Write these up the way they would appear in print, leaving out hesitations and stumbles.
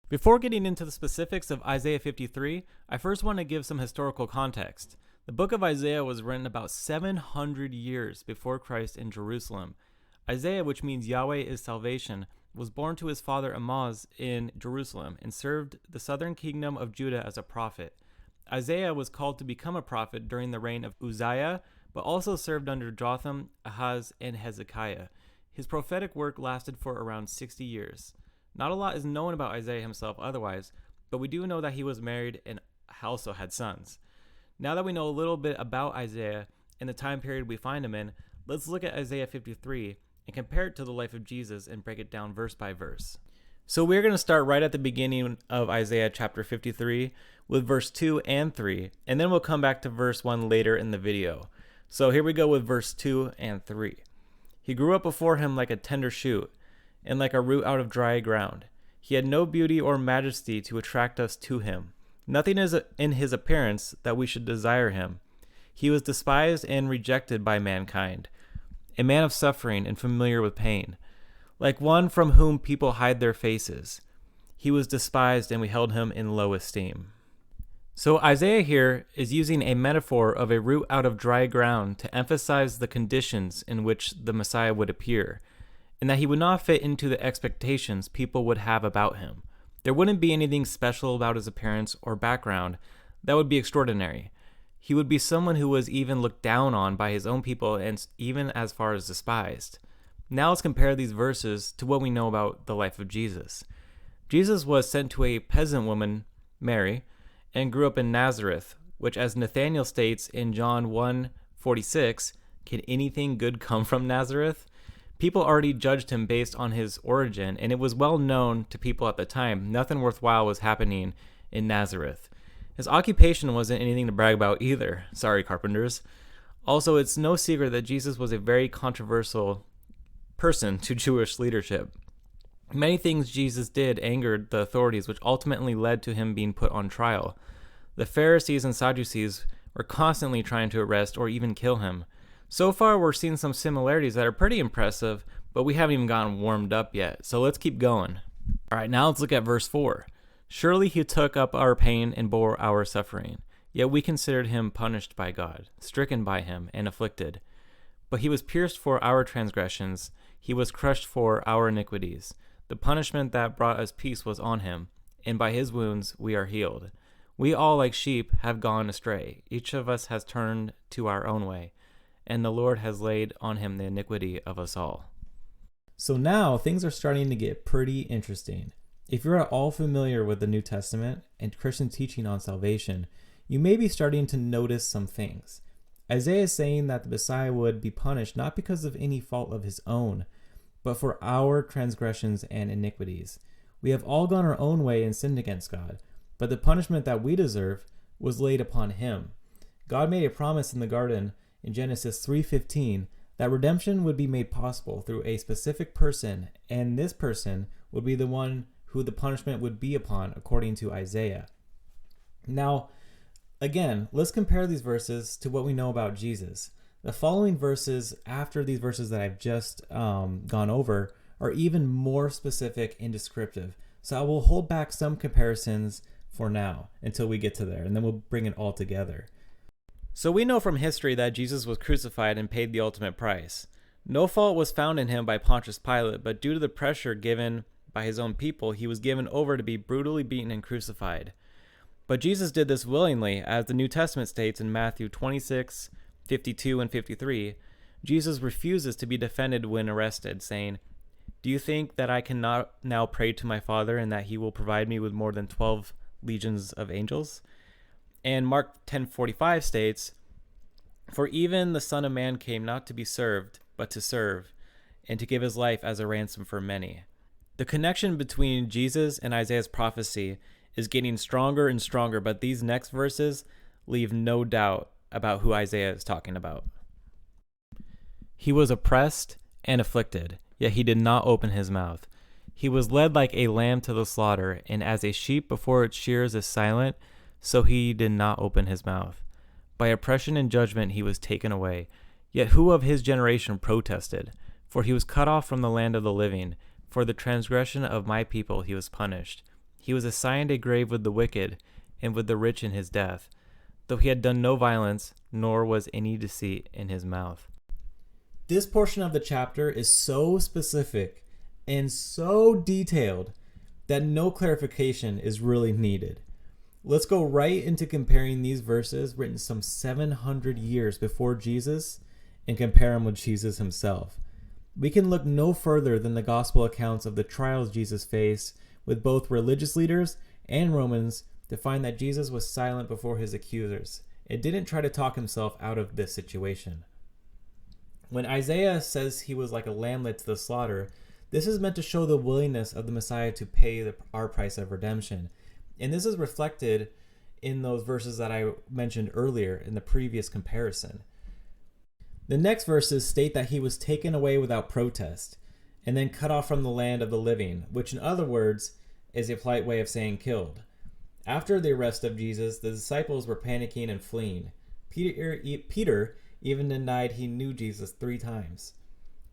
Before getting into the specifics of Isaiah 53, I first want to give some historical context. The book of Isaiah was written about 700 years before Christ in Jerusalem. Isaiah, which means Yahweh is salvation, was born to his father Amoz in Jerusalem and served the southern kingdom of Judah as a prophet. Isaiah was called to become a prophet during the reign of Uzziah, but also served under Jotham, Ahaz, and Hezekiah. His prophetic work lasted for around 60 years. Not a lot is known about Isaiah himself otherwise, but we do know that he was married and also had sons. Now that we know a little bit about Isaiah and the time period we find him in, let's look at Isaiah 53 and compare it to the life of Jesus and break it down verse by verse. So we're going to start right at the beginning of Isaiah chapter 53 with verse 2 and 3, and then we'll come back to verse 1 later in the video. So here we go with verse 2 and 3. He grew up before him like a tender shoot, and like a root out of dry ground. He had no beauty or majesty to attract us to him. Nothing is in his appearance that we should desire him. He was despised and rejected by mankind, a man of suffering and familiar with pain, like one from whom people hide their faces. He was despised, and we held him in low esteem. So Isaiah here is using a metaphor of a root out of dry ground to emphasize the conditions in which the Messiah would appear, and that he would not fit into the expectations people would have about him. There wouldn't be anything special about his appearance or background that would be extraordinary. He would be someone who was even looked down on by his own people and even as far as despised. Now let's compare these verses to what we know about the life of Jesus. Jesus was sent to a peasant woman, Mary, and grew up in Nazareth, which, as Nathanael states in John 1:46, can anything good come from Nazareth? People already judged him based on his origin, and it was well known to people at the time nothing worthwhile was happening in Nazareth. His occupation wasn't anything to brag about either. Sorry, carpenters. Also, it's no secret that Jesus was a very controversial person to Jewish leadership. Many things Jesus did angered the authorities, which ultimately led to him being put on trial. The Pharisees and Sadducees were constantly trying to arrest or even kill him. So far, we're seeing some similarities that are pretty impressive, but we haven't even gotten warmed up yet, so let's keep going. All right, now let's look at verse 4. Surely he took up our pain and bore our suffering, yet we considered him punished by God, stricken by him, and afflicted. But he was pierced for our transgressions, he was crushed for our iniquities. The punishment that brought us peace was on him, and by his wounds we are healed. We all, like sheep, have gone astray. Each of us has turned to our own way, and the Lord has laid on him the iniquity of us all. So now things are starting to get pretty interesting. If you're at all familiar with the New Testament and Christian teaching on salvation, you may be starting to notice some things. Isaiah is saying that the Messiah would be punished not because of any fault of his own, but for our transgressions and iniquities. We have all gone our own way and sinned against God, but the punishment that we deserve was laid upon him. God made a promise in the garden in Genesis 3:15 that redemption would be made possible through a specific person, and this person would be the one who the punishment would be upon, according to Isaiah. Now, again, let's compare these verses to what we know about Jesus. The following verses after these verses that I've just gone over are even more specific and descriptive. So I will hold back some comparisons for now until we get to there, and then we'll bring it all together. So we know from history that Jesus was crucified and paid the ultimate price. No fault was found in him by Pontius Pilate, but due to the pressure given by his own people, he was given over to be brutally beaten and crucified. But Jesus did this willingly, as the New Testament states in Matthew 26:52 and 53. Jesus refuses to be defended when arrested, saying, "Do you think that I cannot now pray to my Father and that he will provide me with more than 12 legions of angels?" And Mark 10:45 states, "For even the Son of Man came not to be served, but to serve, and to give his life as a ransom for many." The connection between Jesus and Isaiah's prophecy is getting stronger and stronger, but these next verses leave no doubt about who Isaiah is talking about. He was oppressed and afflicted, yet he did not open his mouth. He was led like a lamb to the slaughter, and as a sheep before its shears is silent, so he did not open his mouth. By oppression and judgment he was taken away. Yet who of his generation protested? For he was cut off from the land of the living. For the transgression of my people he was punished. He he was assigned a grave with the wicked and with the rich in his death, though he had done no violence, nor was any deceit in his mouth. This portion of the chapter is so specific and so detailed that no clarification is really needed. Let's go right into comparing these verses written some 700 years before Jesus and compare them with Jesus himself. We can look no further than the gospel accounts of the trials Jesus faced with both religious leaders and Romans to find that Jesus was silent before his accusers. It didn't try to talk himself out of this situation. When Isaiah says he was like a lamb led to the slaughter, this is meant to show the willingness of the Messiah to pay our price of redemption. And this is reflected in those verses that I mentioned earlier in the previous comparison. The next verses state that he was taken away without protest and then cut off from the land of the living, which in other words is a polite way of saying killed. After the arrest of Jesus, the disciples were panicking and fleeing. Peter even denied he knew Jesus 3 times.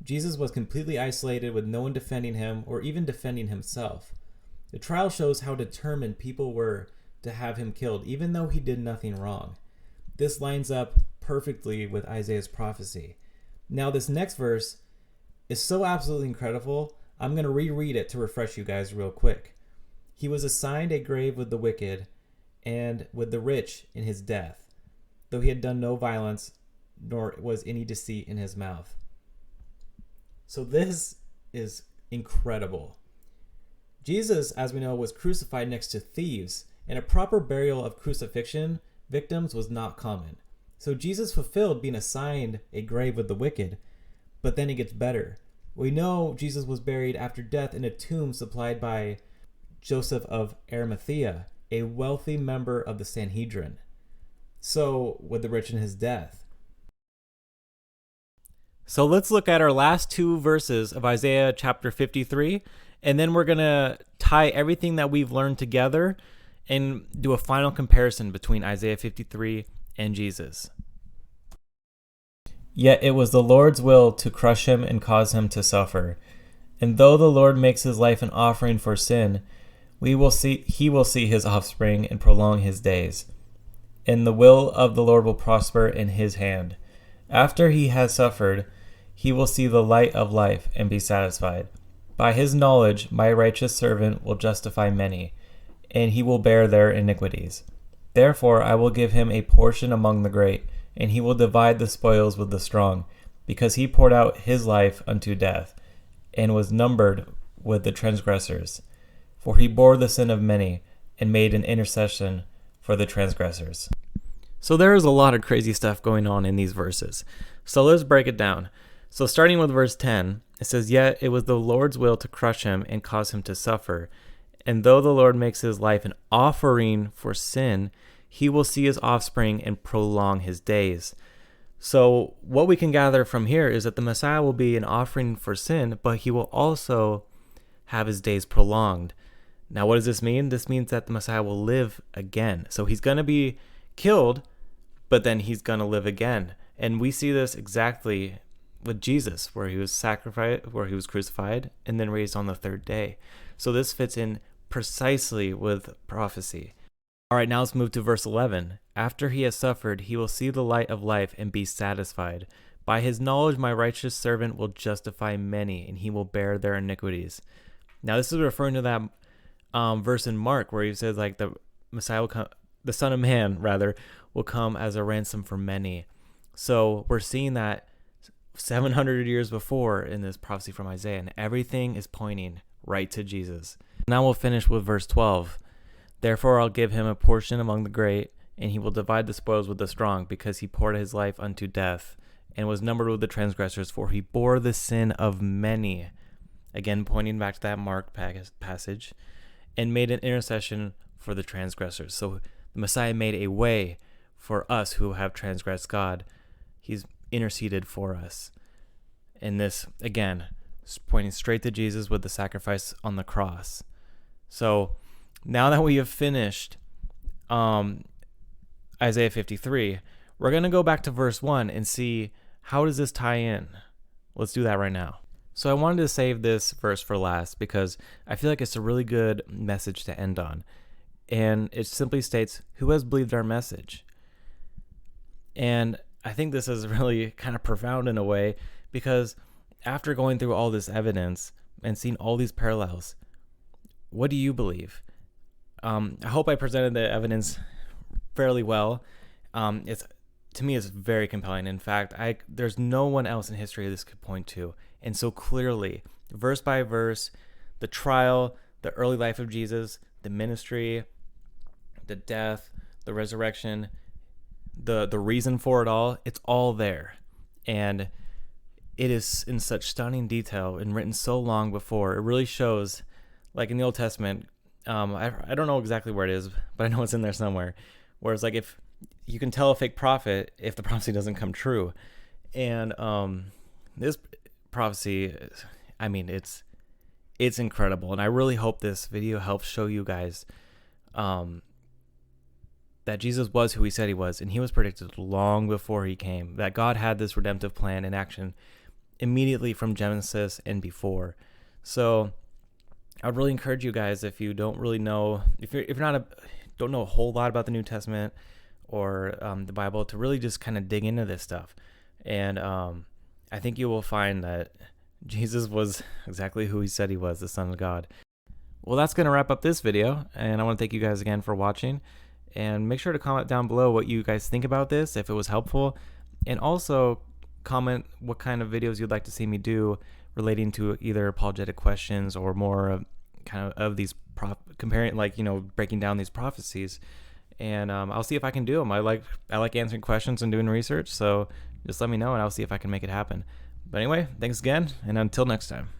Jesus was completely isolated with no one defending him or even defending himself. The trial shows how determined people were to have him killed, even though he did nothing wrong. This lines up perfectly with Isaiah's prophecy. Now, this next verse is so absolutely incredible, I'm going to reread it to refresh you guys real quick. He was assigned a grave with the wicked and with the rich in his death, though he had done no violence, nor was any deceit in his mouth. So this is incredible. Jesus, as we know, was crucified next to thieves, and a proper burial of crucifixion victims was not common. So Jesus fulfilled being assigned a grave with the wicked, but then it gets better. We know Jesus was buried after death in a tomb supplied by Joseph of Arimathea, a wealthy member of the Sanhedrin. So with the rich in his death. So let's look at our last 2 verses of Isaiah chapter 53, and then we're going to tie everything that we've learned together and do a final comparison between Isaiah 53 and Jesus. Yet it was the Lord's will to crush him and cause him to suffer. And though the Lord makes his life an offering for sin, he will see his offspring and prolong his days. And the will of the Lord will prosper in his hand. After he has suffered, he will see the light of life and be satisfied. By his knowledge, my righteous servant will justify many, and he will bear their iniquities. Therefore, I will give him a portion among the great, and he will divide the spoils with the strong, because he poured out his life unto death, and was numbered with the transgressors. For he bore the sin of many, and made an intercession for the transgressors. So there is a lot of crazy stuff going on in these verses. So let's break it down. So starting with verse 10, it says, Yet it was the Lord's will to crush him and cause him to suffer. And though the Lord makes his life an offering for sin, he will see his offspring and prolong his days. So what we can gather from here is that the Messiah will be an offering for sin, but he will also have his days prolonged. Now, what does this mean? This means that the Messiah will live again. So he's going to be killed, but then he's going to live again. And we see this exactly with Jesus, where he was sacrificed, where he was crucified, and then raised on the 3rd day. So this fits in precisely with prophecy. All right, now let's move to verse 11. After he has suffered, he will see the light of life and be satisfied. By his knowledge, my righteous servant will justify many, and he will bear their iniquities. Now, this is referring to that verse in Mark where he says, like, the Messiah will come, the Son of Man, rather, will come as a ransom for many. So we're seeing that 700 years before in this prophecy from Isaiah, and everything is pointing right to Jesus. Now we'll finish with verse 12. Therefore I'll give him a portion among the great, and he will divide the spoils with the strong, because he poured his life unto death, and was numbered with the transgressors, for he bore the sin of many. Again, pointing back to that Mark passage, and made an intercession for the transgressors. So the Messiah made a way for us who have transgressed God. He's interceded for us. And this, again, is pointing straight to Jesus with the sacrifice on the cross. So now that we have finished Isaiah 53, we're going to go back to verse 1 and see, how does this tie in? Let's do that right now. So I wanted to save this verse for last because I feel like it's a really good message to end on. And it simply states, "Who has believed our message?" And I think this is really kind of profound in a way because after going through all this evidence and seeing all these parallels, what do you believe? I hope I presented the evidence fairly well. It's to me, it's very compelling. In fact, there's no one else in history this could point to, and so clearly, verse by verse, the trial, the early life of Jesus, the ministry, the death, the resurrection, the reason for it all, it's all there. And it is in such stunning detail and written so long before. It really shows, like in the Old Testament, I don't know exactly where it is, but I know it's in there somewhere, where it's like if you can tell a fake prophet if the prophecy doesn't come true. And this prophecy, I mean, it's incredible. And I really hope this video helps show you guys that Jesus was who he said he was, and he was predicted long before he came, that God had this redemptive plan in action immediately from Genesis and before. So I would really encourage you guys, if you don't really know, if you're not don't know a whole lot about the New Testament or the Bible, to really just kind of dig into this stuff. And I think you will find that Jesus was exactly who he said he was, the Son of God. Well, that's going to wrap up this video, and I want to thank you guys again for watching. And make sure to comment down below what you guys think about this, if it was helpful. And also comment what kind of videos you'd like to see me do relating to either apologetic questions or more kind of these comparing, like, breaking down these prophecies. And I'll see if I can do them. I like answering questions and doing research, so just let me know and I'll see if I can make it happen. But anyway, thanks again, and until next time.